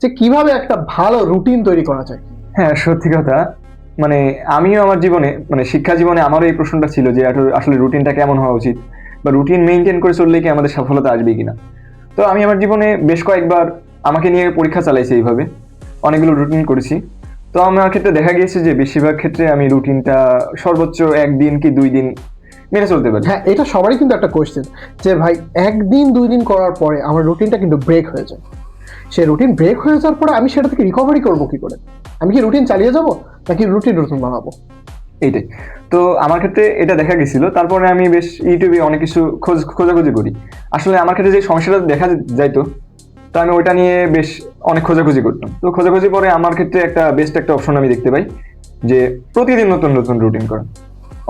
যে কিভাবে একটা ভালো রুটিন তৈরি করা যায়। হ্যাঁ, সত্যি কথা। মানে আমিও আমার জীবনে শিক্ষা জীবনে আমারও এই প্রশ্নটা ছিল যে আসলে রুটিনটা কেমন হওয়া উচিত? বা রুটিন মেইনটেইন করে চললে কি আমাদের সফলতা আসবে কিনা? তো আমি আমার জীবনে বেশ কয়েকবার আমাকে নিয়ে পরীক্ষা চালাইছি এইভাবে। অনেকগুলো রুটিন করেছি। তো আমার ক্ষেত্রে দেখা গিয়েছে যে বেশিরভাগ ক্ষেত্রে আমি রুটিনটা সর্বোচ্চ ১ দিন কি ২ দিন মেনে চলতে পারি। হ্যাঁ, এটা সবারই কিন্তু একটা কোয়েশ্চেন যে ভাই একদিন ২ দিন করার পরে আমার রুটিনটা কিন্তু ব্রেক হয়ে যায়। সেই রুটিন ব্রেক হয়ে যাওয়ার পরে আমি সেটা থেকে রিকভারি করবো কি করে? আমি কি রুটিন চালিয়ে যাব নাকি রুটিন নতুন বানাবো? এইটাই। তো আমার ক্ষেত্রে এটা দেখা গেছিল। তারপরে আমি বেশ ইউটিউবে অনেক কিছু খোঁজাখুঁজি করি। আসলে আমার ক্ষেত্রে যে সমস্যাটা দেখা যাইতো, তো আমি ওইটা নিয়ে বেশ অনেক খোঁজাখুঁজি করতাম। তো খোঁজাখুঁজি পরে আমার ক্ষেত্রে একটা বেস্ট একটা অপশন আমি দেখতে পাই যে প্রতিদিন নতুন নতুন রুটিন করা।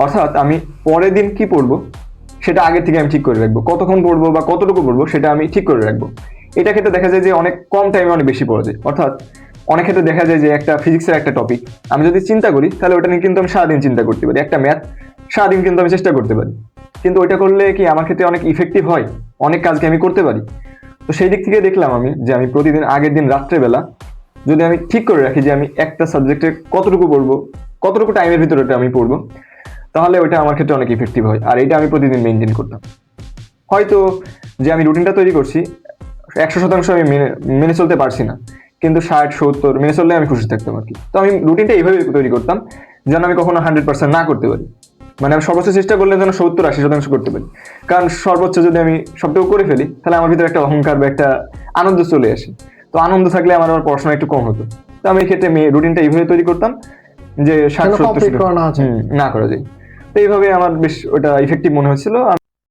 অর্থাৎ আমি পরের দিন কি পড়বো সেটা আগের থেকে আমি ঠিক করে রাখবো। কতক্ষণ পড়বো বা কতটুকু পড়বো সেটা আমি ঠিক করে রাখবো। এটা ক্ষেত্রে দেখা যায় যে অনেক কম টাইমে অনেক বেশি পড়া যায়। অর্থাৎ অনেক ক্ষেত্রে দেখা যায় যে একটা ফিজিক্সের একটা টপিক আমি যদি চিন্তা করি তাহলে ওটা নিয়ে কিন্তু আমি সারাদিন চিন্তা করতে পারি। একটা ম্যাথ সারাদিন কিন্তু আমি চেষ্টা করতে পারি। কিন্তু ওইটা করলে কি আমার ক্ষেত্রে অনেক ইফেক্টিভ হয়? অনেক কাজকে আমি করতে পারি। তো সেই দিক থেকে দেখলাম আমি যে আমি প্রতিদিন আগের দিন রাত্রেবেলা যদি আমি ঠিক করে রাখি যে আমি একটা সাবজেক্টে কতটুকু পড়বো, কতটুকু টাইমের ভিতরে ওটা আমি পড়বো, তাহলে ওইটা আমার ক্ষেত্রে অনেক ইফেক্টিভ হয়। আর এইটা আমি প্রতিদিন মেনটেন করতাম। হয়তো যে আমি রুটিনটা তৈরি করছি ১০০% আমি মেনে চলতে পারছি না, কিন্তু ৬০-৭০ মেনে চললে আমি খুশি থাকতাম আর কি। তো আমি রুটিনটা এইভাবে তৈরি করতাম যেন আমি কখনো 100% না করতে পারি। মানে আমি সর্বোচ্চ চেষ্টা করলে যেন ৭০-৮০% করতে পারি। কারণ সর্বোচ্চ যদি আমি সবটুকু করে ফেলি তাহলে আমার ভিতরে একটা অহংকার বা একটা আনন্দ চলে আসে। তো আনন্দ থাকলে আমার পড়াশোনা একটু কম হতো। তো আমি এই ক্ষেত্রে রুটিনটা এইভাবে তৈরি করতাম যে যেন কমপ্লিট ৬০-৭০ করা না যায়। না করা যায়। তো এইভাবে আমার বেশ ওটা ইফেক্টিভ মনে হচ্ছিল।